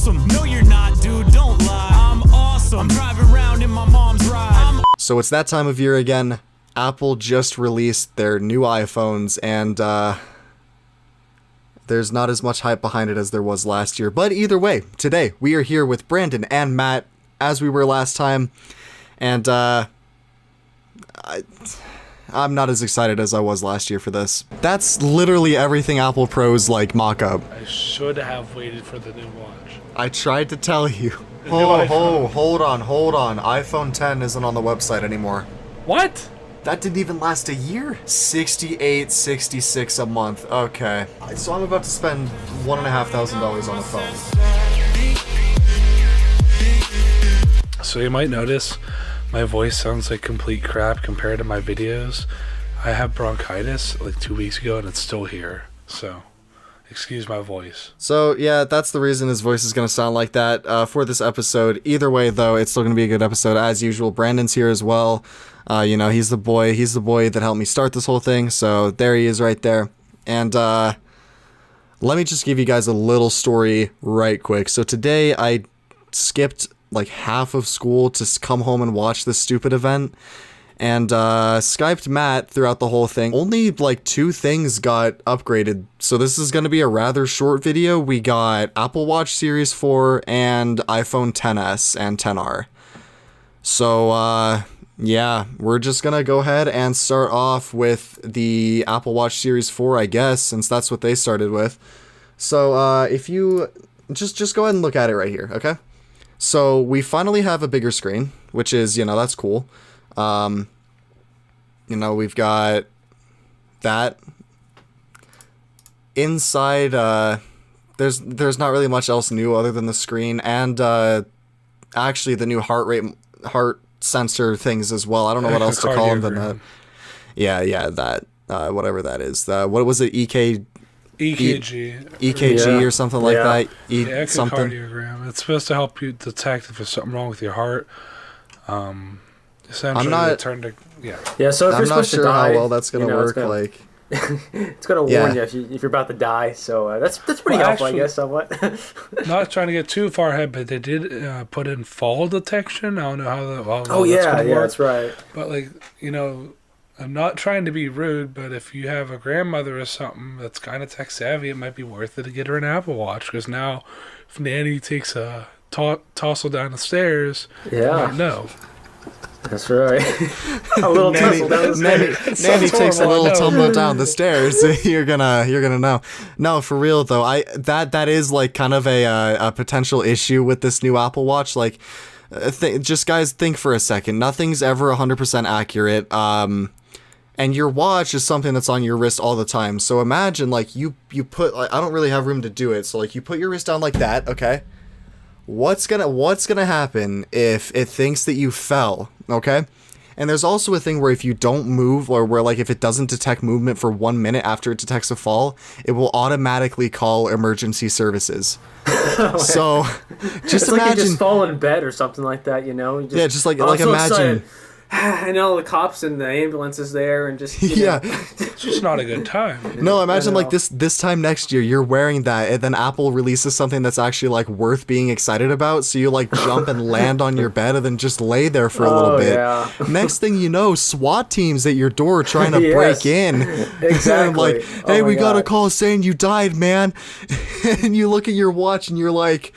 awesome. No, you're not, dude. Don't lie. I'm awesome. I'm driving around in my mom's ride. So it's that time of year again. Apple just released their new iPhones, and there's not as much hype behind it as there was last year. But either way, today we are here with Brandon and Matt, as we were last time, and I'm not as excited as I was last year for this. That's literally everything Apple Pro's like mock-up. I should have waited for the new watch. I tried to tell you. Hold on. iPhone 10 isn't on the website anymore. What? That didn't even last a year. $68.66 a month. Okay. So I'm about to spend $1,500 on a phone. So you might notice my voice sounds like complete crap compared to my videos. I have bronchitis like 2 weeks ago and it's still here. So excuse my voice. So yeah, that's the reason his voice is going to sound like that for this episode. Either way, though, it's still going to be a good episode as usual. Brandon's here as well. He's the boy that helped me start this whole thing. So there he is right there. And let me just give you guys a little story right quick. So today I skipped like half of school to come home and watch this stupid event. And Skyped Matt throughout the whole thing. Only like 2 things got upgraded. So this is going to be a rather short video. We got Apple Watch Series 4 and iPhone XS and XR. So yeah, we're just going to go ahead and start off with the Apple Watch Series 4, I guess, since that's what they started with. So if you just go ahead and look at it right here, okay? So we finally have a bigger screen, which is, that's cool. We've got that inside. There's not really much else new other than the screen and actually the new heart sensor things as well. I don't know what else to call them than that. Yeah, that whatever that is. What was it? EKG or something like that. Something. Echocardiogram. It's supposed to help you detect if there's something wrong with your heart. Essentially, I'm not. So if I'm you're not supposed sure to die, how well that's gonna work. It's gonna warn you if you're about to die. So that's pretty helpful, actually, I guess. Somewhat. Not trying to get too far ahead, but they did put in fall detection. I don't know how that's gonna work. That's right. But I'm not trying to be rude, but if you have a grandmother or something that's kind of tech savvy, it might be worth it to get her an Apple Watch, because now if Nanny takes a tossle down the stairs, you might know. That's right. A little tussle down the stairs. Nanny takes a little tumble down the stairs. You're gonna know. No, for real though. That is like kind of a potential issue with this new Apple Watch. Like, just guys, think for a second. Nothing's ever 100% accurate. And your watch is something that's on your wrist all the time. So imagine like you put. I don't really have room to do it. So like you put your wrist down like that. Okay. What's gonna happen if it thinks that you fell, okay? And there's also a thing where if you don't move, or where like if it doesn't detect movement for 1 minute after it detects a fall, it will automatically call emergency services. So just it's imagine, like you just fall in bed or something like that, just like imagine. Excited. And all the cops and the ambulance is there, and just it's just not a good time. No, imagine like this time next year you're wearing that, and then Apple releases something that's actually like worth being excited about, so you like jump and land on your bed and then just lay there for a little bit. Yeah. Next thing you know, SWAT teams at your door trying to break in. Exactly. Like, hey, we got a call saying you died, man. And you look at your watch and you're like,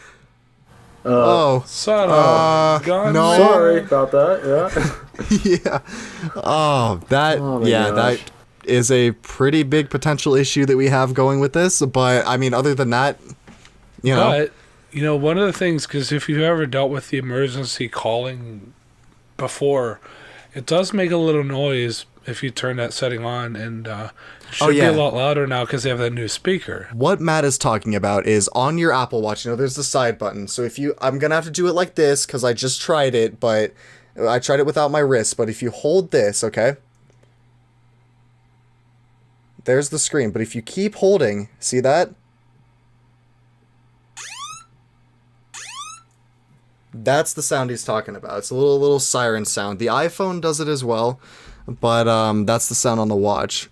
son of gun. No, sorry about that. Yeah. That is a pretty big potential issue that we have going with this. But I mean, other than that, But one of the things, because if you've ever dealt with the emergency calling before, it does make a little noise if you turn that setting on, and it should be a lot louder now because they have that new speaker. What Matt is talking about is on your Apple Watch, there's the side button. So I'm going to have to do it like this because I just tried it, but I tried it without my wrist. But if you hold this, okay, there's the screen. But if you keep holding, see that? That's the sound he's talking about. It's a little siren sound. The iPhone does it as well, but that's the sound on the watch.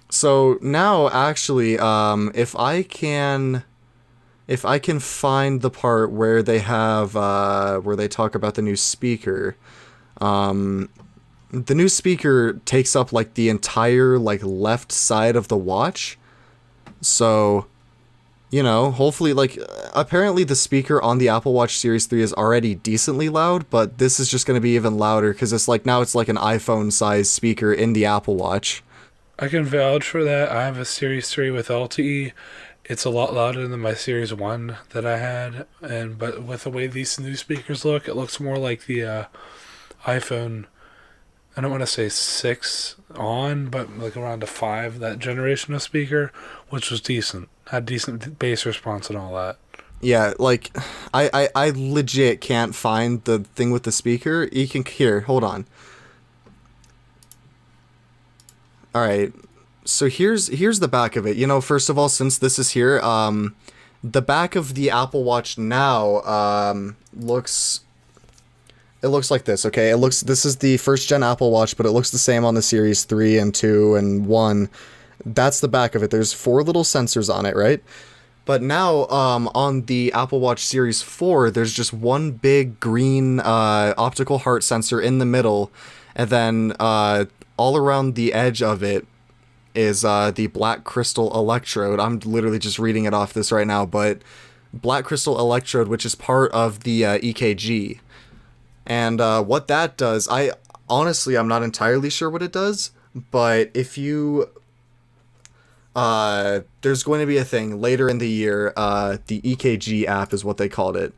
So now, actually, if I can if I can find the part where they have where they talk about the new speaker. The new speaker takes up like the entire like left side of the watch. So, you know, hopefully, like, apparently the speaker on the Apple Watch Series 3 is already decently loud, but this is just going to be even louder because it's like now it's like an iPhone size speaker in the Apple Watch. I can vouch for that. I have a Series 3 with LTE. It's a lot louder than my Series 1 that I had, but with the way these new speakers look, it looks more like the iPhone, I don't want to say 6 on, but like around a 5, that generation of speaker, which was decent. Had decent bass response and all that. Yeah, like, I legit can't find the thing with the speaker. You can, here, hold on. Alright, so here's the back of it. You know, first of all, since this is here, the back of the Apple Watch now, looks like this, okay? This is the first gen Apple Watch, but it looks the same on the Series 3 and 2 and 1. That's the back of it. There's 4 little sensors on it, right? But now, on the Apple Watch Series 4, there's just one big green optical heart sensor in the middle, and then all around the edge of it is the black crystal electrode. I'm literally just reading it off this right now, but black crystal electrode, which is part of the EKG. And what that does, I'm not entirely sure what it does, but if you... there's going to be a thing later in the year, the EKG app is what they called it.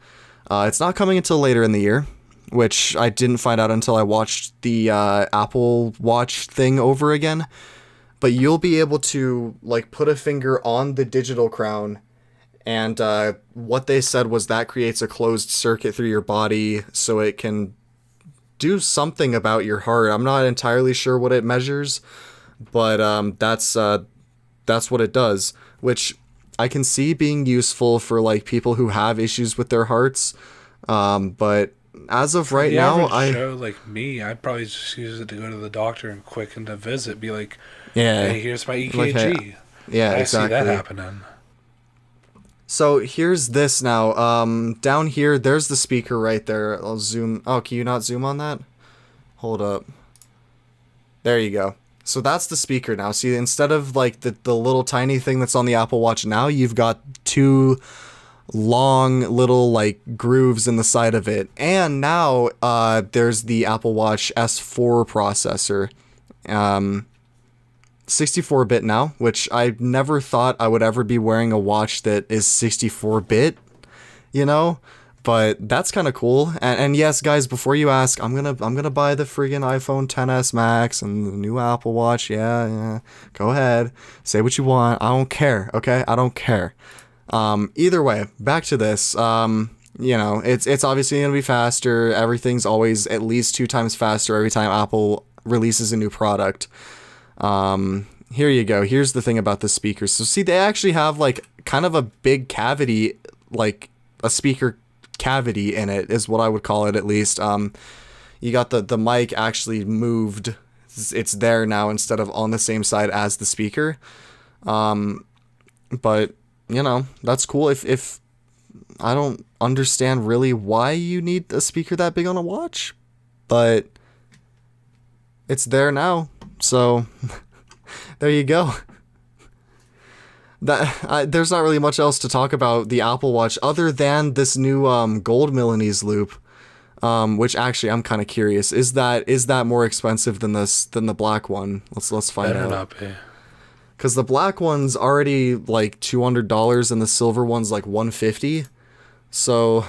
It's not coming until later in the year, which I didn't find out until I watched the Apple Watch thing over again. But you'll be able to, like, put a finger on the digital crown, and what they said was that creates a closed circuit through your body so it can do something about your heart. I'm not entirely sure what it measures, but that's what it does, which I can see being useful for like people who have issues with their hearts. But as of right now, Joe like me, I'd probably just use it to go to the doctor and quick and to visit, be like, yeah, hey, here's my EKG. Like, hey, yeah, I exactly. see that happening. So here's this now. Down here, there's the speaker right there. I'll zoom. Oh, can you not zoom on that? Hold up. There you go. So that's the speaker now. See, instead of like the little tiny thing that's on the Apple Watch now, you've got 2 long little like grooves in the side of it. And now there's the Apple Watch S4 processor. 64-bit now, which I never thought I would ever be wearing a watch that is 64-bit, you know? But that's kind of cool. And yes, guys, before you ask, I'm gonna buy the friggin' iPhone XS Max and the new Apple Watch. Yeah. Go ahead. Say what you want. I don't care, okay? I don't care. Either way, back to this. You know, it's obviously gonna be faster. Everything's always at least 2 times faster every time Apple releases a new product. Here you go. Here's the thing about the speakers. So see, they actually have like kind of a big cavity, like a speaker cavity in it is what I would call it, at least. You got the mic actually moved. It's there now instead of on the same side as the speaker. But you know, that's cool. If I don't understand really why you need a speaker that big on a watch, but it's there now. So there you go. There's not really much else to talk about the Apple Watch other than this new gold Milanese loop, which actually I'm kind of curious. Is that more expensive than the black one? Let's find out. Better not be. Because the black one's already like $200 and the silver one's like $150. So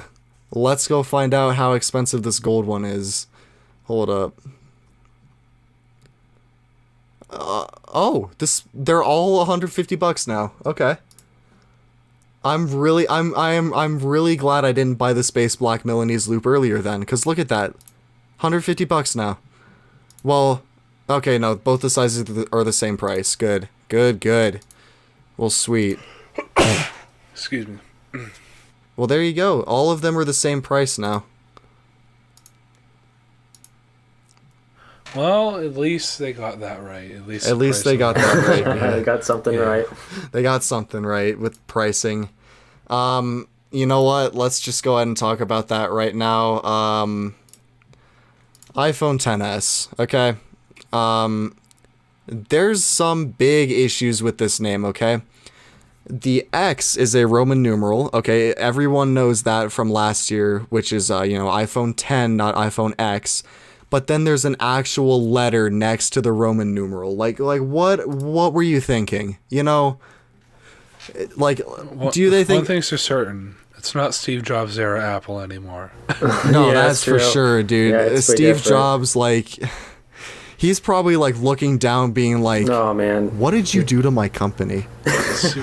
let's go find out how expensive this gold one is. Hold up. They're all $150 now. Okay. I'm really glad I didn't buy the space black Milanese loop earlier then, because look at that. $150 now. Well, okay, no, both the sizes are the same price. Good. Well, sweet. Excuse me. Well, there you go. All of them are the same price now. Well, at least they got that right. At least they got that right. Yeah, they got something right. They got something right with pricing. You know what? Let's just go ahead and talk about that right now. iPhone XS, okay? There's some big issues with this name, okay? The X is a Roman numeral, okay? Everyone knows that from last year, which is, iPhone 10, not iPhone X. But then there's an actual letter next to the Roman numeral. Like what were you thinking? You know, like, do they think... One thing's for certain. It's not Steve Jobs' era Apple anymore. No, Yeah, that's for sure, dude. Yeah, Steve Jobs, like... He's probably, like, looking down being like... Oh, man. What did you do to my company?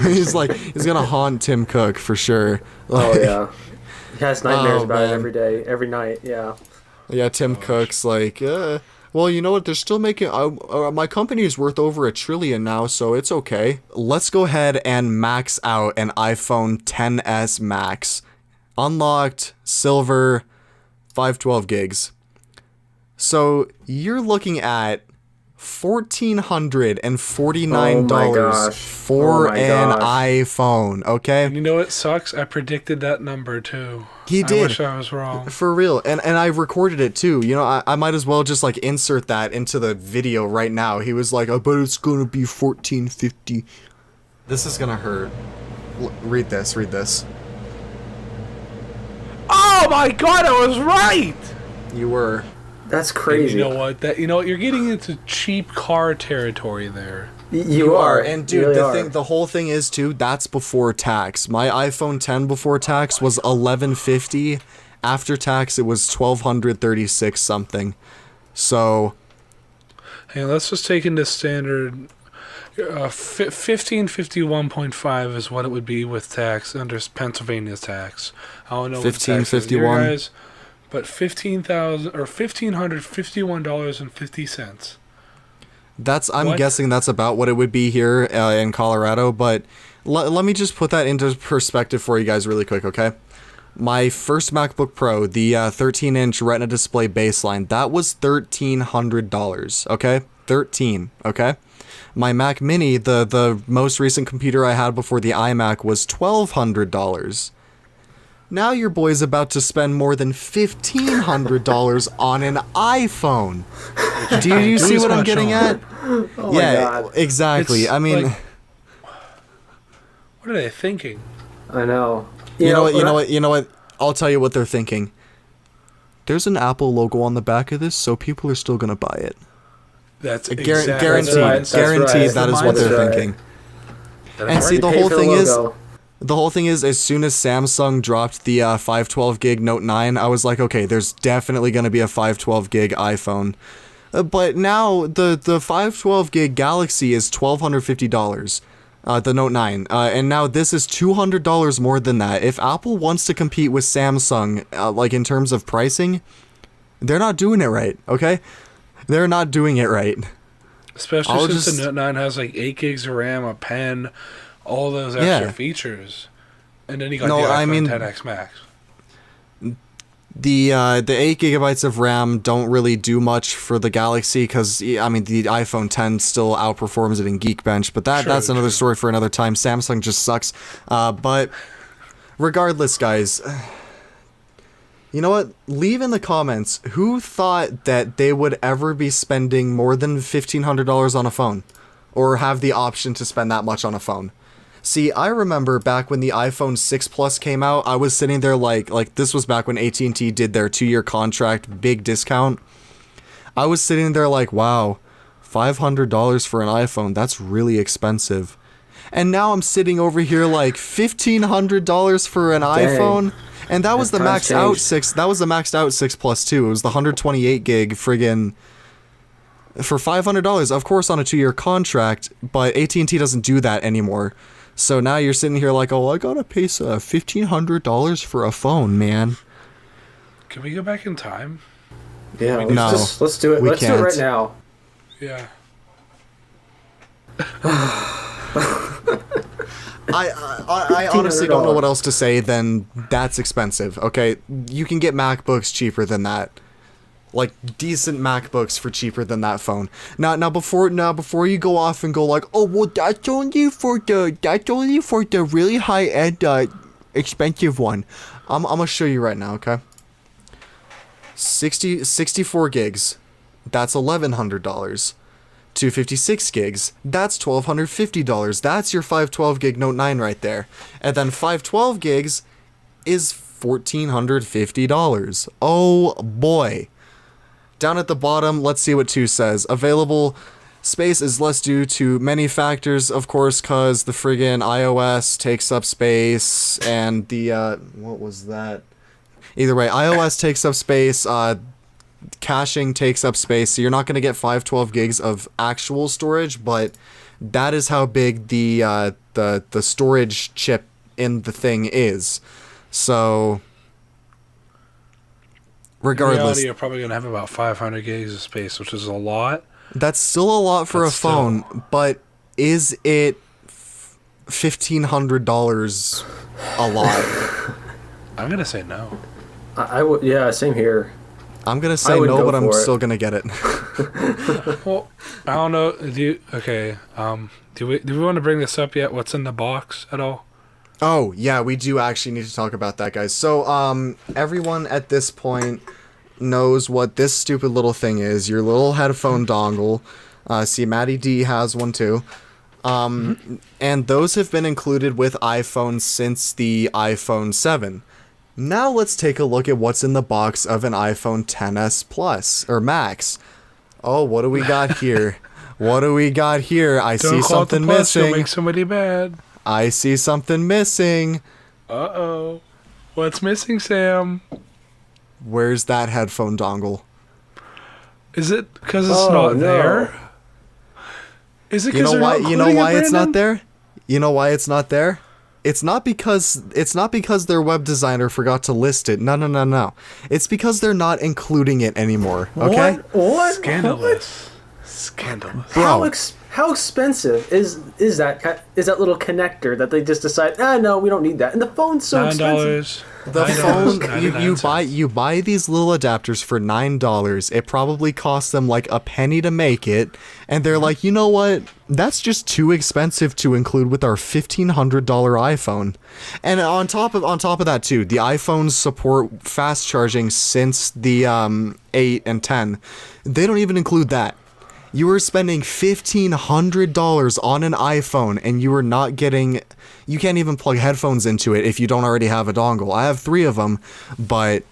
He's gonna haunt Tim Cook, for sure. Like, Oh, yeah. He has nightmares about it man. every day, every night, yeah. Yeah, Tim Cook's like, well, you know what? They're still making... my company is worth over $1 trillion now, so it's okay. Let's go ahead and max out an iPhone XS Max. Unlocked, silver, 512 gigs. So you're looking at $1,449 for an iPhone, okay? You know what sucks? I predicted that number too. He did. I wish I was wrong. For real. And I recorded it too. You know, I might as well just like insert that into the video right now. He was like, I bet it's gonna be $1,450. This is gonna hurt. Read this. Oh my god, I was right! You were. That's crazy. And you know what? You're getting into cheap car territory there. You are. And dude, the whole thing is too, that's before tax. My iPhone 10 before tax was $1,150. After tax it was $1,236 something. So Hey, let's just take into standard 1551.5 is what it would be with tax under Pennsylvania's tax. I don't know what the tax is here, 1551. guys, but $1,551.50. I'm guessing that's about what it would be here in Colorado, but let me just put that into perspective for you guys really quick, okay? My first MacBook Pro, the 13-inch Retina display baseline, that was $1,300, okay? Okay? My Mac Mini, the most recent computer I had before the iMac, was $1,200. Now your boy's about to spend more than $1,500 on an iPhone. Do you see what I'm getting at? Oh my Yeah, God. exactly. It's I mean, like, what are they thinking? I know. you know what? I'll tell you what they're thinking. There's an Apple logo on the back of this, so people are still gonna buy it. That's Guaranteed. That's right. Guaranteed. That is what That's they're right. thinking. That's And see, You the pay whole for thing is, logo. as soon as Samsung dropped the 512 gig Note 9, I was like, okay, there's definitely going to be a 512 gig iPhone. But now the 512 gig Galaxy is $1,250, the Note 9. And now this is $200 more than that. If Apple wants to compete with Samsung, like in terms of pricing, they're not doing it right, okay? They're not doing it right. Especially since the Note 9 has like 8 gigs of RAM, a pen, all those extra features. And then you got the iPhone XS Max. The 8 gigabytes of RAM don't really do much for the Galaxy because, I mean, the iPhone 10 still outperforms it in Geekbench, but that's another story for another time. Samsung just sucks. But regardless, guys, you know what? Leave in the comments who thought that they would ever be spending more than $1,500 on a phone or have the option to spend that much on a phone. See, I remember back when the iPhone 6 Plus came out, I was sitting there like this was back when AT&T did their 2-year contract, big discount. I was sitting there like, wow, $500 for an iPhone, that's really expensive. And now I'm sitting over here like $1,500 for an iPhone. And that was the maxed out 6. That was the maxed out 6 Plus too. It was the 128 gig friggin' for $500, of course, on a 2-year contract. But AT&T doesn't do that anymore. So now you're sitting here like, oh, I gotta pay $1,500 for a phone, man. Can we go back in time? Yeah, let's do it. We Let's do it right now. Yeah. I honestly don't know what else to say than that's expensive, okay? You can get MacBooks cheaper than that. Like, decent MacBooks for cheaper than that phone. Now before you go off and go like, oh, well, that's only for the really high-end expensive one. I'm gonna show you right now, okay? 64 gigs, that's $1,100. 256 gigs, that's $1,250. That's your 512 gig Note 9 right there. And then 512 gigs is $1,450. Oh boy. Down at the bottom, let's see what 2 says. Available space is less due to many factors, of course, because the friggin' iOS takes up space, and the, what was that? Either way, iOS takes up space, caching takes up space, so you're not going to get 512 gigs of actual storage, but that is how big the storage chip in the thing is. So, regardless, in reality, you're probably going to have about 500 gigs of space, which is a lot. That's still a lot for a phone, but is it $1,500 a lot? I'm going to say no. I would, yeah, same here. I'm gonna say no, but I'm still gonna get it. Well, I don't know. Do we want to bring this up yet? What's in the box at all? Oh yeah, we do actually need to talk about that, guys. So everyone at this point knows what this stupid little thing is. Your little headphone dongle. See, Maddie D has one too. And those have been included with iPhones since the iPhone 7. Now let's take a look at what's in the box of an iPhone XS Plus or Max. Oh, what do we got here? What do we got here? I see something missing. You'll make somebody mad. I see something missing. Uh-oh. What's missing, Sam? Where's that headphone dongle? Is it because it's not there? Is it because you know why it's not there? You know why it's not there? It's not because their web designer forgot to list it. No. It's because they're not including it anymore. Okay? What? Scandalous. Scandalous. Bro. How expensive is that little connector that they just decide? No, we don't need that. And the phone's so expensive. The phone, you buy these little adapters for $9. It probably costs them like a penny to make it, and they're like, you know what? That's just too expensive to include with our $1,500 iPhone. And on top of that too, the iPhones support fast charging since the 8 and 10. They don't even include that. You are spending $1,500 on an iPhone, and you are not getting. You can't even plug headphones into it if you don't already have a dongle. I have 3 of them, but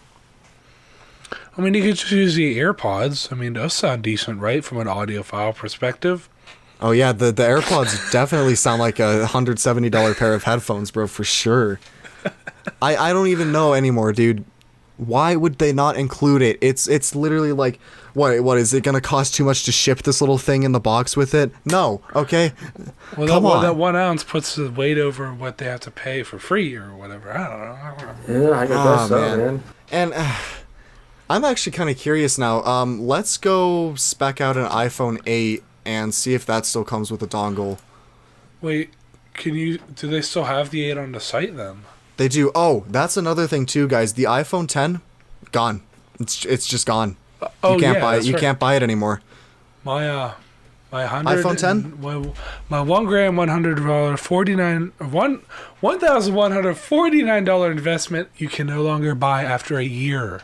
I mean, you could just use the AirPods. I mean, those sound decent, right, from an audiophile perspective. Oh yeah, the AirPods definitely sound like a $170 pair of headphones, bro, for sure. I don't even know anymore, dude. Why would they not include it? It's literally like, what is it gonna cost too much to ship this little thing in the box with it? No, okay. Well, Come on. That 1 ounce puts the weight over what they have to pay for free or whatever. I don't know. Yeah, I guess so, man. And I'm actually kind of curious now. Let's go spec out an iPhone 8 and see if that still comes with a dongle. Wait, do they still have the 8 on the site then? They do. Oh, that's another thing too, guys. The iPhone 10, gone. It's just gone. You can't buy it. You can't buy it anymore. My iPhone 10. My 1 gram $1,149 investment you can no longer buy after a year.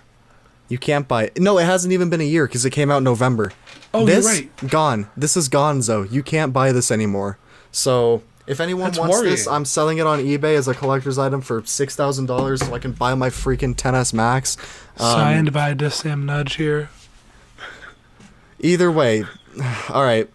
You can't buy it. No, it hasn't even been a year because it came out in November. Oh, this, you're right. Gone. This is gonzo. You can't buy this anymore. So if anyone wants this, I'm selling it on eBay as a collector's item for $6,000 so I can buy my freaking XS Max. Signed by DaSamNudge here. Either way, all right.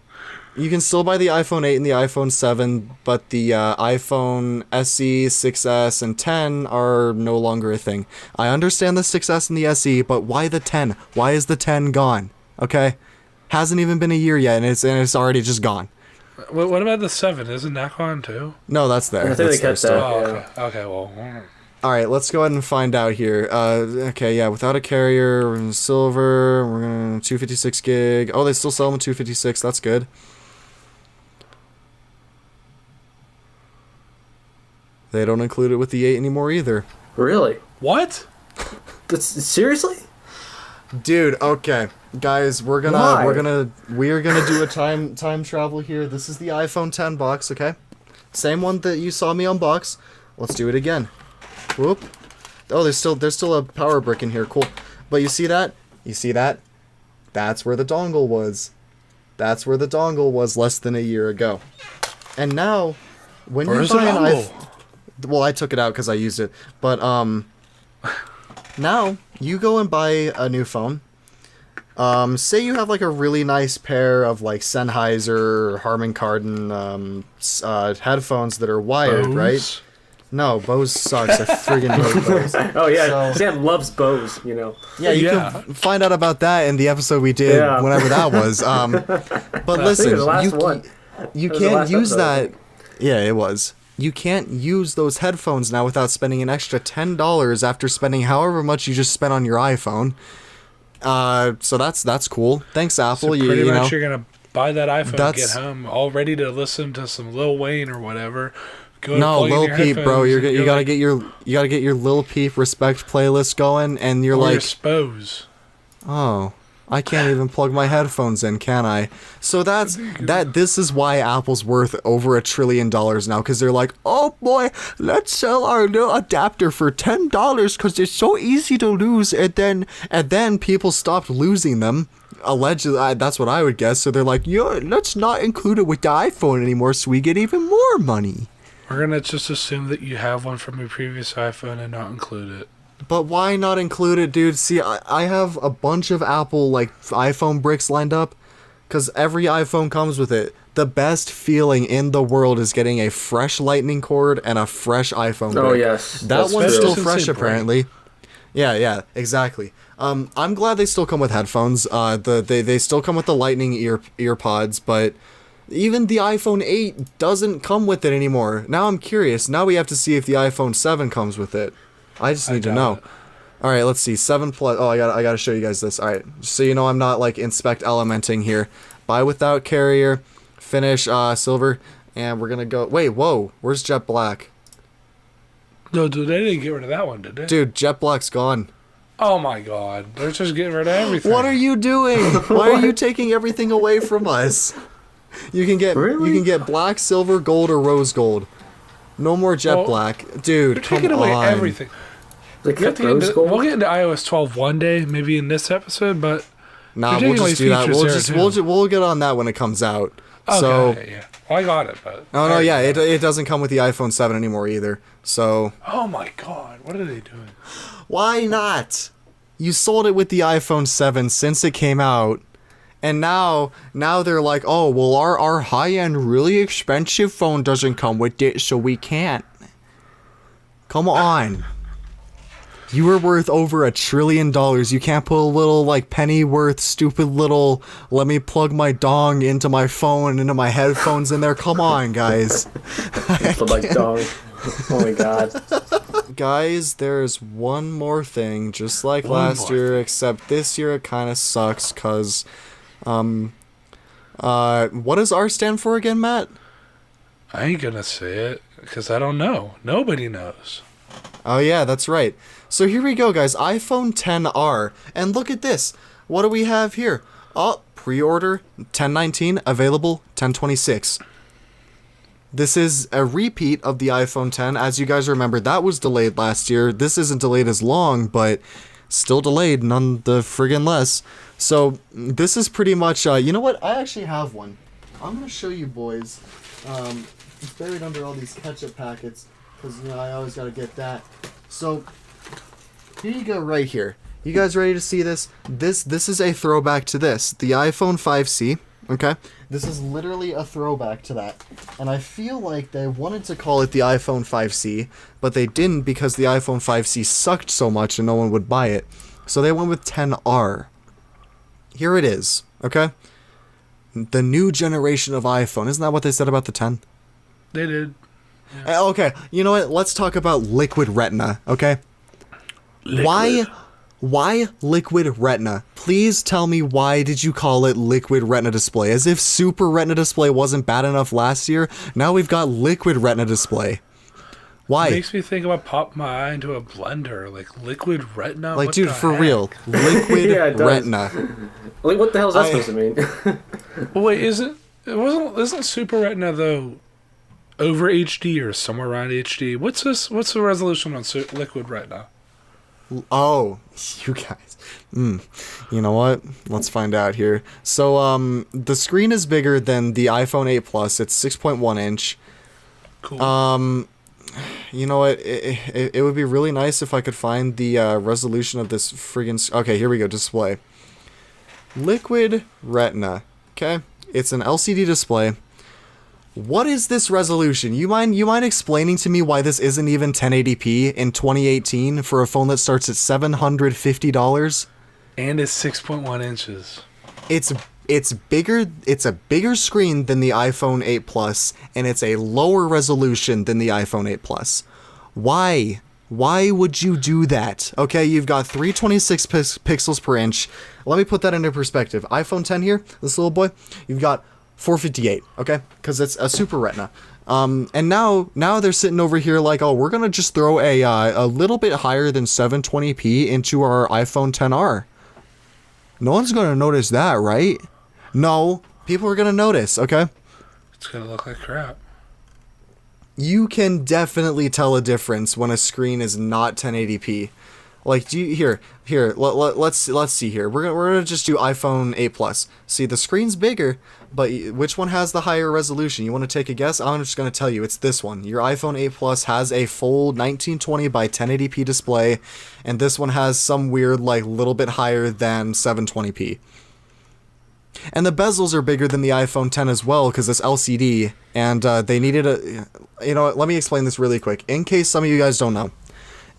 You can still buy the iPhone 8 and the iPhone 7, but the iPhone SE, 6S, and 10 are no longer a thing. I understand the 6S and the SE, but why the 10? Why is the 10 gone? Okay? Hasn't even been a year yet, and it's already just gone. What about the 7? Isn't that gone too? No, that's there. I think they kept that. Oh, okay, well. All right, let's go ahead and find out here. Okay, yeah, without a carrier, we're in silver, we're going 256 gig. Oh, they still sell them 256. That's good. They don't include it with the 8 anymore either. Really? What? Seriously? Dude, okay. Guys, we are gonna do a time travel here. This is the iPhone 10 box, okay? Same one that you saw me unbox. Let's do it again. Whoop. Oh, there's still a power brick in here. Cool. But you see that? You see that? That's where the dongle was. That's where the dongle was less than a year ago. And now, when you buy an iPhone... Well, I took it out because I used it. But, now, you go and buy a new phone. Say you have, like, a really nice pair of, like, Sennheiser or Harman Kardon headphones that are wired, Bose? right? No, Bose sucks. I friggin' hate Bose. Oh yeah, So- Sam loves Bose. You know. Yeah, you can find out about that in the episode we did, Yeah. whenever that was. But listen, the last one. you That was the can't last use episode, I that. think. Yeah, it was. You can't use those headphones now without spending an extra $10 after spending however much you just spent on your iPhone. So that's cool. Thanks, Apple. So you pretty much know. you're gonna buy that iPhone, That's- get home, all ready to listen to some Lil Wayne or whatever. Go No, plug in Lil your Peep, bro. headphones You and gotta like, get your Lil Peep respect playlist going, and you're or like, your Spose. oh, I can't even plug my headphones in, can I? So this is why Apple's worth over $1 trillion now, because they're like, oh boy, let's sell our little adapter for $10 because it's so easy to lose, and then people stopped losing them. Allegedly, that's what I would guess. So they're like, yo, let's not include it with the iPhone anymore, so we get even more money. We're gonna just assume that you have one from your previous iPhone and not include it. But why not include it, dude? See, I have a bunch of Apple, like, iPhone bricks lined up, because every iPhone comes with it. The best feeling in the world is getting a fresh lightning cord and a fresh iPhone brick. Oh yes, That that's one's true. still Since fresh, they break. apparently. Yeah, exactly. I'm glad they still come with headphones. They still come with the lightning ear pods, but even the iPhone 8 doesn't come with it anymore. Now I'm curious. Now we have to see if the iPhone 7 comes with it. I just need to doubt know. it. All right, let's see. 7 Plus. Oh, I got to show you guys this. All right, so you know I'm not like inspect elementing here. Buy without carrier, finish silver, and we're gonna go. Wait, whoa, where's Jet Black? No, dude, they didn't get rid of that one, did they? Dude, Jet Black's gone. Oh my god, they're just getting rid of everything. What are you doing? Why are you taking everything away from us? You can get black, silver, gold, or rose gold. No more Jet Well, Black, dude. They're Come taking away on. everything. They We'll kept rose gold. we'll get into iOS 12 one day, maybe in this episode, but Nah, They're we'll taking just away do that. features there, too. We'll get on that when it comes out. okay, So, yeah. Well, I got it, but oh no, yeah, it doesn't come with the iPhone 7 anymore either. So, oh my god, what are they doing? why not? You sold it with the iPhone 7 since it came out, and now they're like, oh, well, our high-end, really expensive phone doesn't come with it, so we can't. Come on. You were worth over $1 trillion. You can't put a little, like, penny worth, stupid little, let me plug my dong into my phone, into my headphones in there. Come on, guys. But like dog. Oh my god. Guys, there's one more thing, just like One last more year, except this year it kind of sucks, because, what does R stand for again, Matt? I ain't gonna say it because I don't know. Nobody knows. Oh yeah, that's right. So here we go, guys, iPhone XR, and look at this. What do we have here? Oh, pre-order 10/19, available 10/26. This is a repeat of the iPhone 10. As you guys remember, that was delayed last year. This isn't delayed as long, but still delayed none the friggin' less. So this is pretty much, you know what? I actually have one. I'm going to show you boys. It's buried under all these ketchup packets, because, you know, I always got to get that. So here you go right here. You guys ready to see this? This is a throwback to this. The iPhone 5C. Okay, this is literally a throwback to that, and I feel like they wanted to call it the iPhone 5C, but they didn't because the iPhone 5C sucked so much and no one would buy it, so they went with XR. Here it is, okay? The new generation of iPhone. Isn't that what they said about the 10? They did. Okay, you know what? Let's talk about Liquid Retina, okay? Why Liquid Retina? Please tell me, why did you call it Liquid Retina Display? As if Super Retina Display wasn't bad enough last year, now we've got Liquid Retina Display. Why? It makes me think about popping my eye into a blender, like liquid retina. Like, what dude, the for heck? real. Liquid Yeah, it does. Retina. Like, what the hell is that supposed to mean? Well, wait, isn't Super Retina though? over HD or somewhere around HD. What's this? What's the resolution on Liquid right now? Oh, you guys. You know what? Let's find out here. So, the screen is bigger than the iPhone 8 Plus. It's 6.1 inch. Cool. You know what? It would be really nice if I could find the resolution of this friggin'... Okay, here we go. Display. Liquid Retina. Okay? It's an LCD display. What is this resolution? You mind explaining to me why this isn't even 1080p in 2018 for a phone that starts at $750? And it's 6.1 inches. It's bigger. It's a bigger screen than the iPhone 8 Plus, and it's a lower resolution than the iPhone 8 Plus. Why? Why would you do that? Okay, you've got 326 pixels per inch. Let me put that into perspective. iPhone 10 here, this little boy, you've got 458. Okay, because it's a Super Retina. And now they're sitting over here like, oh, we're gonna just throw a little bit higher than 720p into our iPhone 10R. No one's gonna notice that, right? No, people are gonna notice. Okay. It's gonna look like crap. You can definitely tell a difference when a screen is not 1080p. Like, let's see here. We're gonna just do iPhone 8 Plus. See, the screen's bigger, but which one has the higher resolution? You want to take a guess? I'm just gonna tell you, it's this one. Your iPhone 8 Plus has a full 1920 by 1080p display, and this one has some weird, like, little bit higher than 720p. And the bezels are bigger than the iPhone 10 as well, because it's LCD, and they needed a... You know what, let me explain this really quick. In case some of you guys don't know,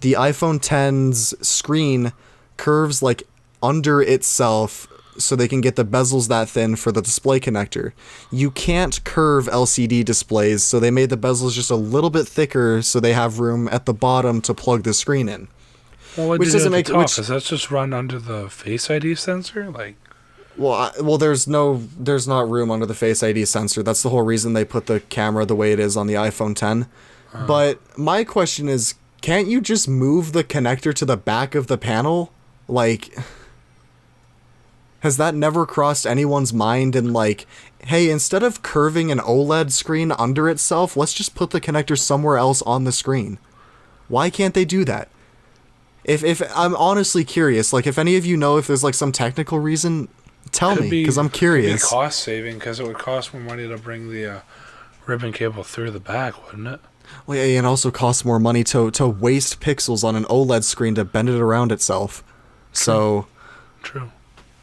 the iPhone 10's screen curves, like, under itself, so they can get the bezels that thin for the display connector. You can't curve LCD displays, so they made the bezels just a little bit thicker, so they have room at the bottom to plug the screen in. Well, what which doesn't make sense. Does that just run under the Face ID sensor? Like... Well, there's not room under the Face ID sensor. That's the whole reason they put the camera the way it is on the iPhone 10. But my question is, can't you just move the connector to the back of the panel? Like, has that never crossed anyone's mind? And like, hey, instead of curving an OLED screen under itself, let's just put the connector somewhere else on the screen. Why can't they do that? If I'm honestly curious, like, if any of you know if there's like some technical reason, tell me, because I'm curious. Could be cost saving, because it would cost more money to bring the ribbon cable through the back, wouldn't it? Well, yeah, and also costs more money to waste pixels on an OLED screen to bend it around itself. So, true.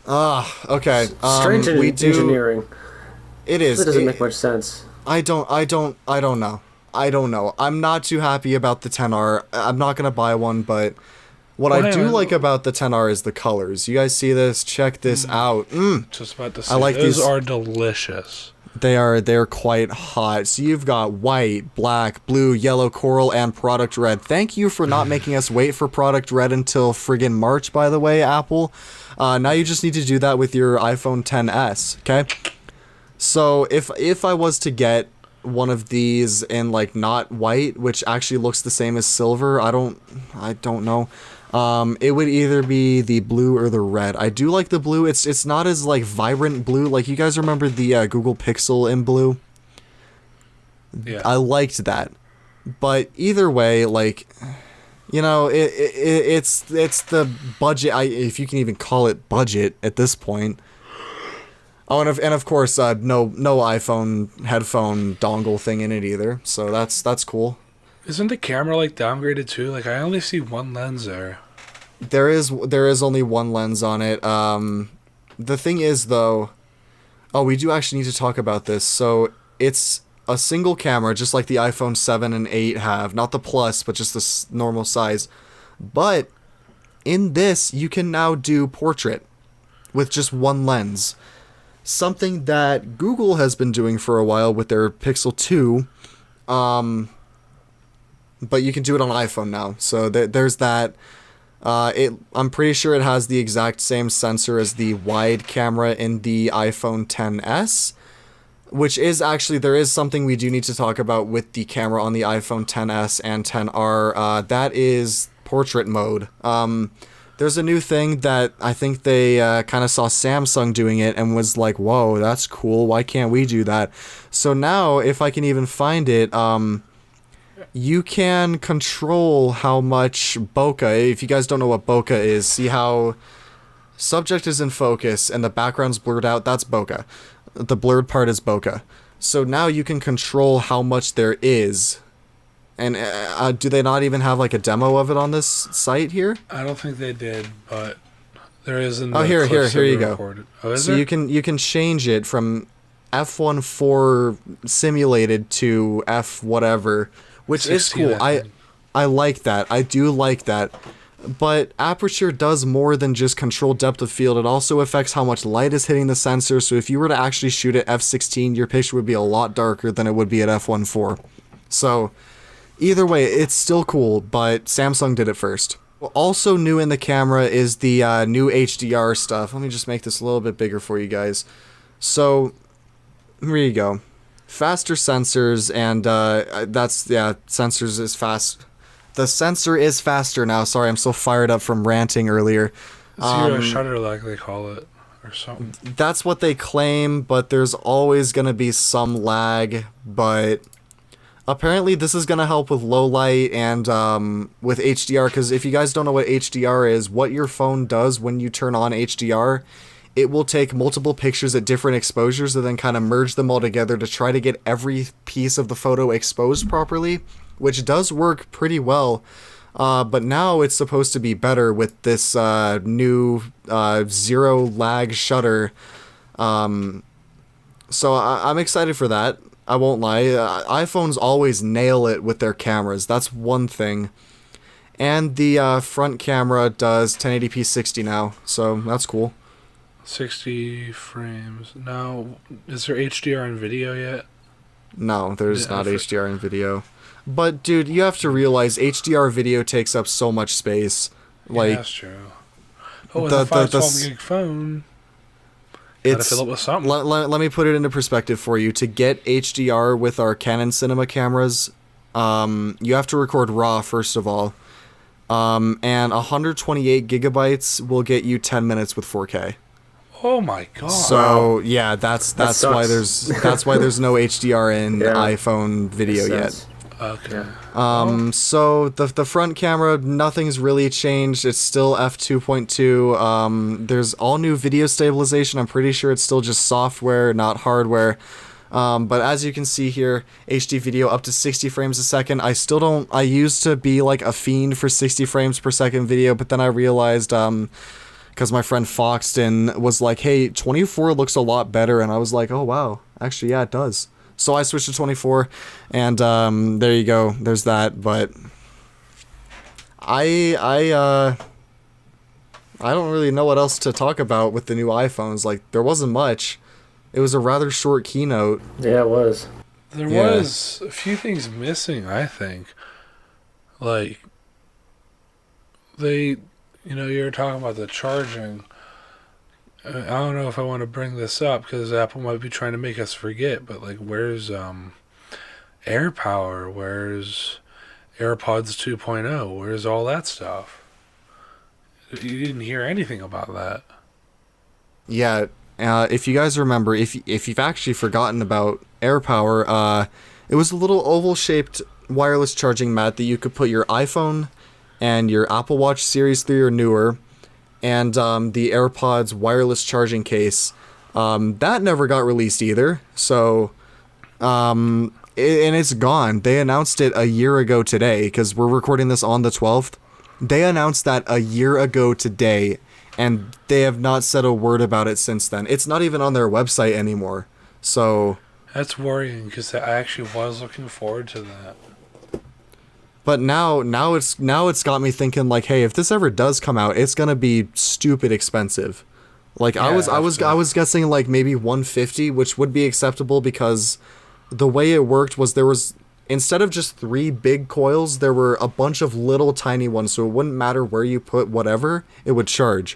Okay. Strange engineering. It is. It doesn't make much sense. I don't know. I'm not too happy about the 10R. I'm not gonna buy one, but what I do like about the 10R is the colors. You guys see this? Check this out. Just about to say, I like those these. are delicious. They're quite hot. So you've got white, black, blue, yellow, coral, and product red. Thank you for not making us wait for product red until friggin' March, by the way, Apple. Now you just need to do that with your iPhone XS, okay? So if I was to get one of these in like not white, which actually looks the same as silver, I don't know. It would either be the blue or the red. I do like the blue. It's not as like vibrant blue. Like, you guys remember the Google Pixel in blue? Yeah. I liked that. But either way, like, you know, it's the budget. If you can even call it budget at this point. Oh, and of course, no iPhone headphone dongle thing in it either. So that's cool. Isn't the camera like downgraded too? Like, I only see one lens there. There is only one lens on it. The thing is, though, we do actually need to talk about this. So it's a single camera, just like the iPhone 7 and 8 have, not the Plus, but just the normal size. But in this, you can now do portrait with just one lens. Something that Google has been doing for a while with their Pixel 2. But you can do it on iPhone now. So there's that. I'm pretty sure it has the exact same sensor as the wide camera in the iPhone XS, which is actually, there is something we do need to talk about with the camera on the iPhone XS and XR. That is portrait mode. There's a new thing that I think they kind of saw Samsung doing it and was like, whoa, that's cool. Why can't we do that? So now, if I can even find it, you can control how much bokeh. If you guys don't know what bokeh is, see how subject is in focus and the background's blurred out? That's bokeh. The blurred part is bokeh. So now you can control how much there is. And do they not even have like a demo of it on this site here? I don't think they did, but there is in the here you go. Recorded. Oh, is so there? you can change it from F1.4 simulated to F whatever, which is 16, cool. I like that. I do like that. But aperture does more than just control depth of field. It also affects how much light is hitting the sensor. So if you were to actually shoot at f16, your picture would be a lot darker than it would be at f1.4. So either way, it's still cool, but Samsung did it first. Also new in the camera is the new HDR stuff. Let me just make this a little bit bigger for you guys. So here you go. Faster sensors, and sensors is fast. The sensor is faster now. Sorry, I'm so fired up from ranting earlier. Zero shutter lag, they call it, or something. That's what they claim, but there's always going to be some lag. But apparently this is going to help with low light and with HDR, because if you guys don't know what HDR is, what your phone does when you turn on HDR, it will take multiple pictures at different exposures and then kind of merge them all together to try to get every piece of the photo exposed properly, which does work pretty well. But now it's supposed to be better with this new zero lag shutter. So I'm excited for that. I won't lie. iPhones always nail it with their cameras. That's one thing. And the front camera does 1080p 60 now, so that's cool. 60 frames. Now, is there HDR in video yet? No, there's not HDR in video. But, dude, you have to realize HDR video takes up so much space. Like, yeah, that's true. Oh, with a 512 gig phone, gotta fill it with something. Let me put it into perspective for you. To get HDR with our Canon cinema cameras, you have to record RAW, first of all. And 128 gigabytes will get you 10 minutes with 4K. Oh my god! So yeah, that's why there's no HDR in iPhone video yet. Okay. So the front camera, nothing's really changed. It's still f2.2. There's all new video stabilization. I'm pretty sure it's still just software, not hardware. But as you can see here, HD video up to 60 frames a second. I used to be like a fiend for 60 frames per second video, but then I realized, because my friend Foxton was like, hey, 24 looks a lot better, and I was like, oh wow, actually yeah, it does. So I switched to 24, and there you go, there's that. But I don't really know what else to talk about with the new iPhones. Like, there wasn't much. It was a rather short keynote. Yeah, it was. There was a few things missing, I think. Like, you were talking about the charging. I don't know if I want to bring this up because Apple might be trying to make us forget, but like, where's AirPower? Where's AirPods 2.0? Where's all that stuff? You didn't hear anything about that. Yeah, if you guys remember, if you've actually forgotten about AirPower, it was a little oval-shaped wireless charging mat that you could put your iPhone and your Apple Watch Series 3 or newer, and the AirPods wireless charging case. That never got released either, so and it's gone. They announced it a year ago today, because we're recording this on the 12th. They announced that a year ago today, and they have not said a word about it since then. It's not even on their website anymore, so... That's worrying, because I actually was looking forward to that. But now it's got me thinking, like, hey, if this ever does come out, it's gonna be stupid expensive. Like, yeah, I was guessing like maybe 150, which would be acceptable, because the way it worked was there was, instead of just 3 big coils, there were a bunch of little tiny ones, so it wouldn't matter where you put whatever, it would charge.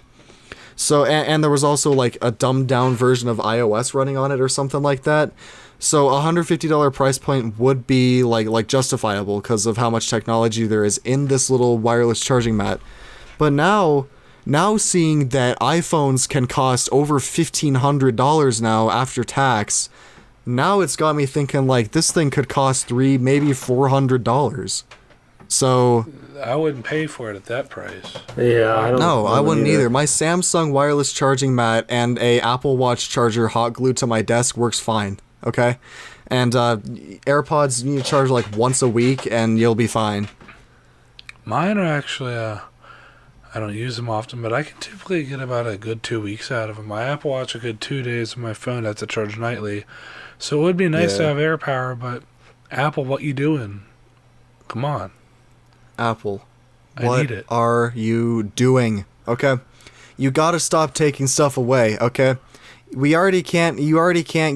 So and there was also like a dumbed down version of iOS running on it or something like that. So $150 price point would be like justifiable because of how much technology there is in this little wireless charging mat. But now Now seeing that iPhones can cost over $1,500 now after tax, now it's got me thinking like this thing could cost $300, maybe $400. So I wouldn't pay for it at that price. Yeah, I wouldn't either. My Samsung wireless charging mat and a Apple Watch charger hot glued to my desk works fine. Okay, and AirPods you need to charge like once a week and you'll be fine. Mine are actually I don't use them often, but I can typically get about a good 2 weeks out of them. My Apple Watch a good 2 days, and my phone I have to charge nightly. So it would be nice to have AirPower, but Apple, what you doing? Come on. Apple, I need it. What are you doing? Okay, you gotta stop taking stuff away. Okay, you already can't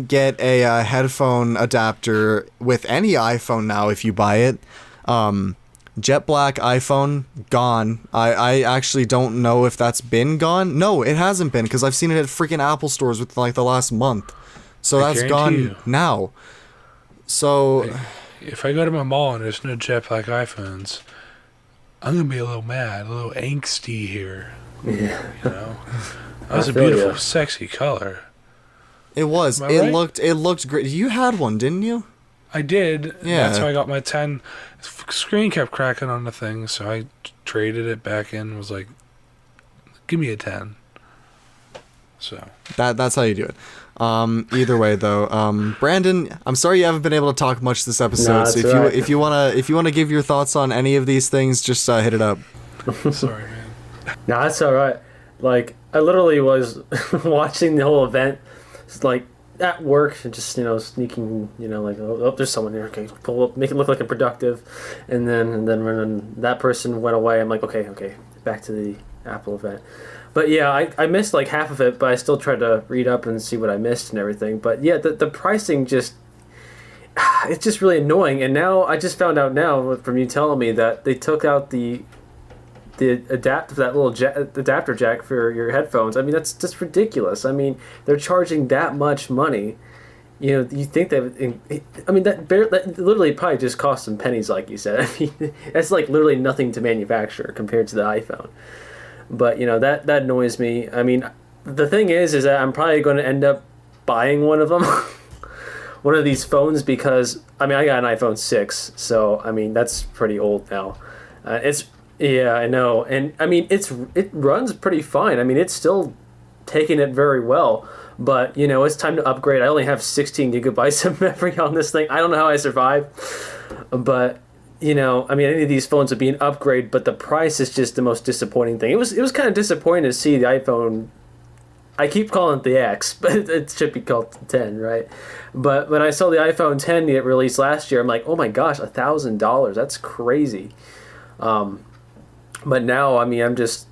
get a headphone adapter with any iPhone now if you buy it. Jet black iPhone gone. I actually don't know if that's been gone. No, it hasn't been because I've seen it at freaking Apple stores within like the last month. So that's gone now. So if I go to my mall and there's no jet black iPhones, I'm gonna be a little mad, a little angsty here. Yeah. You know, that was a beautiful, sexy color. It was. It looked great. You had one, didn't you? I did. Yeah. That's how I got my 10. Screen kept cracking on the thing, so I traded it back in and was like, give me a 10. So that's how you do it. Either way though, Brandon, I'm sorry you haven't been able to talk much this episode. So if you wanna give your thoughts on any of these things, just hit it up. Sorry, man. No, that's all right. Like I literally was watching the whole event, like at work, and just sneaking, like oh there's someone there. Okay, pull up, make it look like a productive, and then when that person went away, I'm like okay, back to the Apple event. But yeah, I missed like half of it, but I still tried to read up and see what I missed and everything. But yeah, the pricing it's just really annoying. And now I just found out now from you telling me that they took out the adapter, that little adapter jack for your headphones. I mean, that's just ridiculous. I mean, they're charging that much money. You think that? I mean, that literally probably just cost some pennies, like you said. I mean, that's like literally nothing to manufacture compared to the iPhone. But that annoys me. I mean, the thing is that I'm probably going to end up buying one of them, one of these phones, because I mean I got an iPhone 6, so I mean that's pretty old now. I know, and I mean it runs pretty fine. I mean it's still taking it very well, but it's time to upgrade. I only have 16 gigabytes of memory on this thing. I don't know how I survive, but. I mean, any of these phones would be an upgrade, but the price is just the most disappointing thing. It was kind of disappointing to see the iPhone. I keep calling it the X, but it should be called the 10, right? But when I saw the iPhone 10 get released last year, I'm like, oh my gosh, $1,000. That's crazy. But now, I mean, I'm just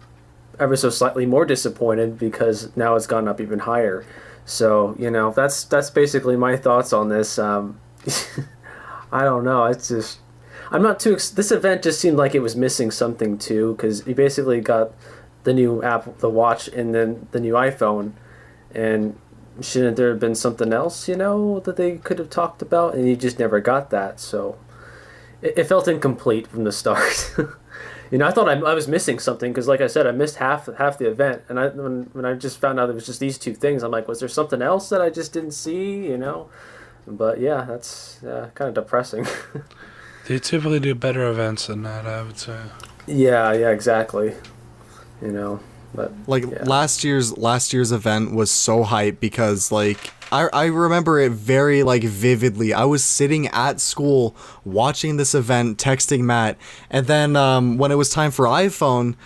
ever so slightly more disappointed because now it's gone up even higher. So, that's basically my thoughts on this. I don't know. It's just... I'm not too... This event just seemed like it was missing something, too, because you basically got the new Apple, the Watch, and then the new iPhone, and shouldn't there have been something else, that they could have talked about, and you just never got that, so... It felt incomplete from the start. I thought I was missing something, because like I said, I missed half the event, and when I just found out it was just these two things, I'm like, was there something else that I just didn't see, But yeah, that's kind of depressing. They typically do better events than that, I would say. Yeah, exactly. But last year's event was so hype because I remember it very vividly. I was sitting at school watching this event, texting Matt, and then when it was time for iPhone,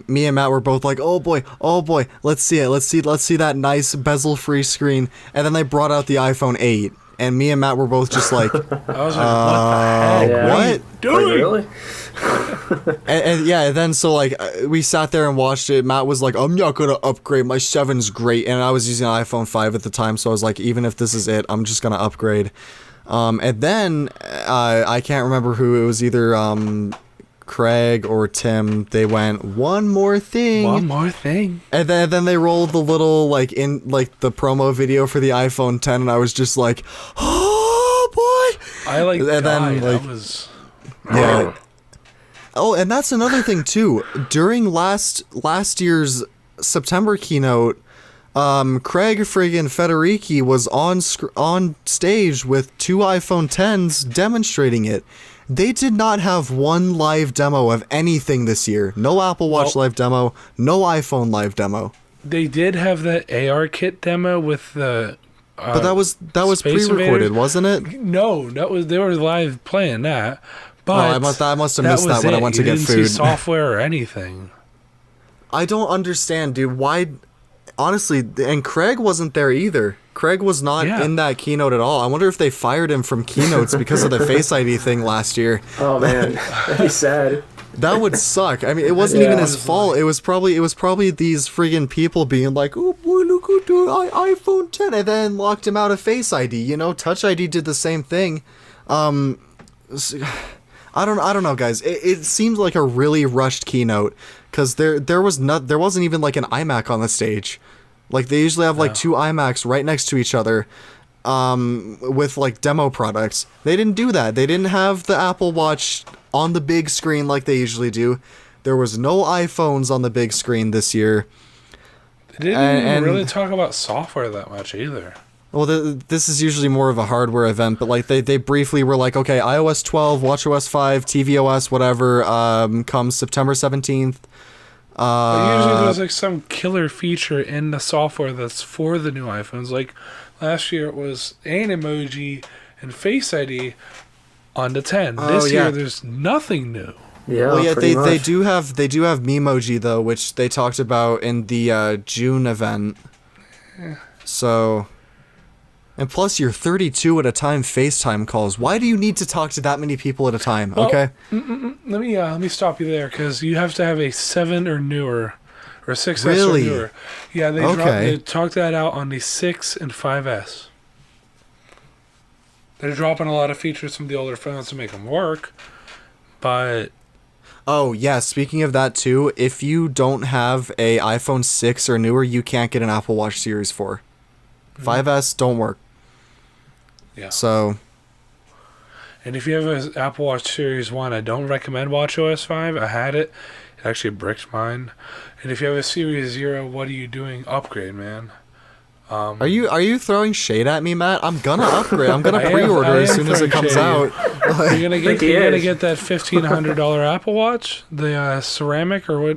me and Matt were both like, oh boy, let's see it, let's see that nice bezel-free screen, and then they brought out the iPhone 8. And me and Matt were both just like, I was like, what the heck? What? What are you doing? Really? and yeah, then so we sat there and watched it. Matt was like, I'm not gonna upgrade. My 7's great, and I was using an iPhone 5 at the time, so I was like, even if this is it, I'm just gonna upgrade. And then I can't remember who it was, either Craig or Tim. They went one more thing, and then they rolled the little the promo video for the iPhone 10, and I was just like, oh boy. I and then that was yeah. Oh, and that's another thing too. During last year's September keynote, Craig friggin' Federici was on stage with 2 iPhone 10s demonstrating it. They did not have one live demo of anything this year. No Apple Watch live demo, no iPhone live demo. They did have that AR kit demo with the. But that was Space pre-recorded, Invaders. wasn't it? No, they were live playing that. But I must have missed that when I went to get didn't food. See software or anything. I don't understand, dude. Why? Honestly, and Craig wasn't there either. Craig was not in that keynote at all. I wonder if they fired him from keynotes because of the Face ID thing last year. Oh man, that'd be sad. That would suck. I mean, it wasn't even his fault. It was probably these friggin' people being like, "Oh boy, look at the iPhone 10," and then locked him out of Face ID. You know, Touch ID did the same thing. I don't know, guys. It seems like a really rushed keynote because there wasn't even like an iMac on the stage. Like they usually have like 2 iMacs right next to each other, with like demo products. They didn't do that. They didn't have the Apple Watch on the big screen like they usually do. There was no iPhones on the big screen this year. They didn't even really talk about software that much either. Well, this is usually more of a hardware event, but like they briefly were like, okay, iOS 12, WatchOS 5, tvOS, whatever, comes September 17th. But usually there's like some killer feature in the software that's for the new iPhones. Like last year it was an emoji and Face ID on the 10. This year there's nothing new. Yeah, well, yeah, they do have Memoji though, which they talked about in the June event. Yeah. So, and plus your 32 at a time FaceTime calls. Why do you need to talk to that many people at a time? Well, okay. Let me stop you there because you have to have a 7 or newer, or 6S really? or newer. Yeah, they talked that out on the 6 and 5S. They're dropping a lot of features from the older phones to make them work, but. Oh, yeah, speaking of that too, if you don't have a iPhone 6 or newer, you can't get an Apple Watch Series 4. 5S don't work. Yeah. So. And if you have an Apple Watch Series 1, I don't recommend WatchOS 5. I had it. It actually bricked mine. And if you have a Series 0, what are you doing? Upgrade, man. Are you throwing shade at me, Matt? I'm gonna upgrade. I'm gonna pre-order as soon as it comes out. You're gonna get that $1,500 Apple Watch, the ceramic or what?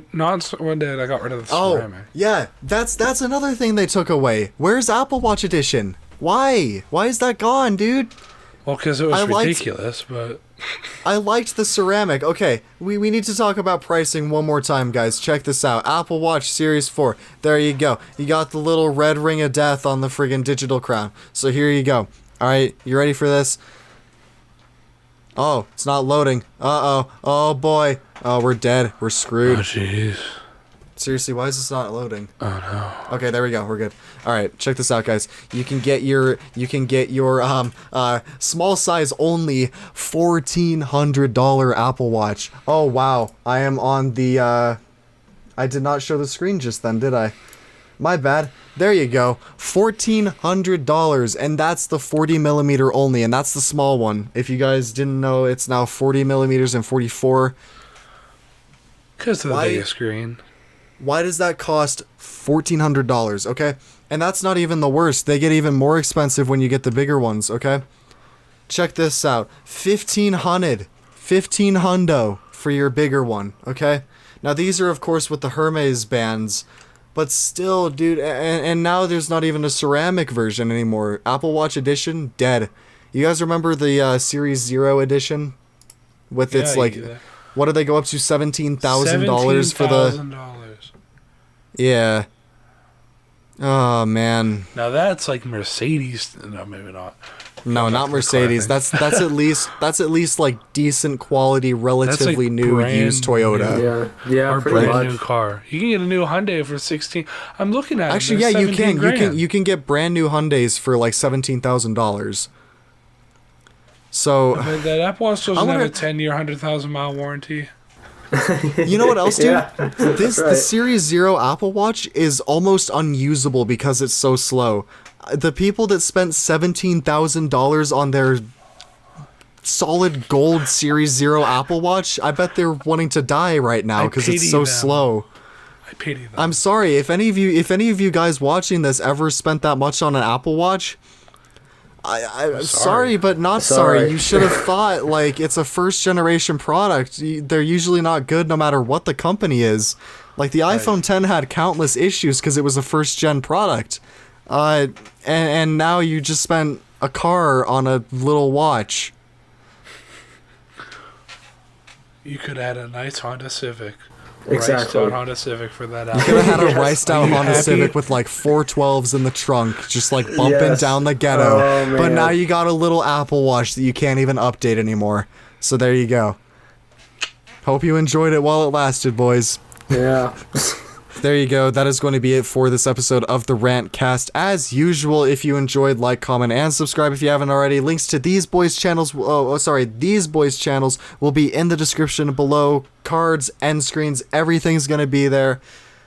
What did I got rid of the ceramic? Yeah, that's another thing they took away. Where's Apple Watch Edition? Why? Why is that gone, dude? Well, because it was ridiculous, but. I liked the ceramic. Okay, we need to talk about pricing one more time, guys. Check this out. Apple Watch Series 4. There you go. You got the little red ring of death on the friggin' digital crown. So here you go. Alright, you ready for this? Oh, it's not loading. Uh-oh. Oh, boy. Oh, we're dead. We're screwed. Oh, jeez. Seriously, why is this not loading? Oh, no. Okay, there we go. We're good. All right, check this out, guys. You can get your small size only $1,400 Apple Watch. Oh wow, I am on the. I did not show the screen just then, did I? My bad. There you go. $1,400, and that's the 40 millimeter only, and that's the small one. If you guys didn't know, it's now 40 millimeters and 44. Because of the biggest screen. Why does that cost $1,400? Okay, and that's not even the worst. They get even more expensive when you get the bigger ones. Okay, check this out. $1,500 for your bigger one. Okay, now these are of course with the Hermes bands, but still, dude. And now there's not even a ceramic version anymore. Apple Watch Edition dead. You guys remember the Series 0 edition? With its like, what do they go up to? $17,000 for the. Yeah. Oh man. Now that's like Mercedes. No, maybe not. No, not Mercedes. That's at least like decent quality, relatively new used Toyota. Yeah, or pretty brand much. new car. You can get a new Hyundai for 16. I'm looking at Actually, it. yeah, you can. $17,000. You can get brand new Hyundais for like $17,000. So but that Apple Watch doesn't have a 10-year, 100,000-mile warranty. You know what else, dude? Yeah, The Series 0 Apple Watch is almost unusable because it's so slow. The people that spent $17,000 on their solid gold Series 0 Apple Watch, I bet they're wanting to die right now because it's so slow. I pity them. I'm sorry if any of you guys watching this ever spent that much on an Apple Watch. I'm sorry, but not sorry. You should have thought, like, it's a first generation product. They're usually not good no matter what the company is. Like, the iPhone 10 had countless issues because it was a first gen product. And now you just spent a car on a little watch. You could add a nice Honda Civic. Exactly. Riced out Honda Civic for that You could have had a Apple. riced out Honda happy? Civic with like 412s in the trunk, just like bumping down the ghetto. Oh, But man. now you got a little Apple Watch that you can't even update anymore. So there you go. Hope you enjoyed it while it lasted, boys. Yeah. There you go. That is going to be it for this episode of the Rant Cast. As usual, if you enjoyed, like, comment, and subscribe if you haven't already. Links to these boys' channels. These boys' channels will be in the description below. Cards, end screens, everything's going to be there.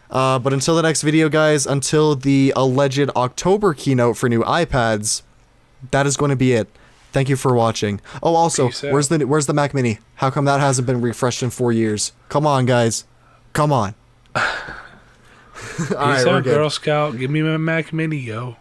But until the next video, guys, until the alleged October keynote for new iPads, that is going to be it. Thank you for watching. Oh, also, Peace out. where's the Mac Mini? How come that hasn't been refreshed in 4 years? Come on, guys. Come on. Peace All right, we're out, good. Girl Scout. Give me my Mac Mini, yo.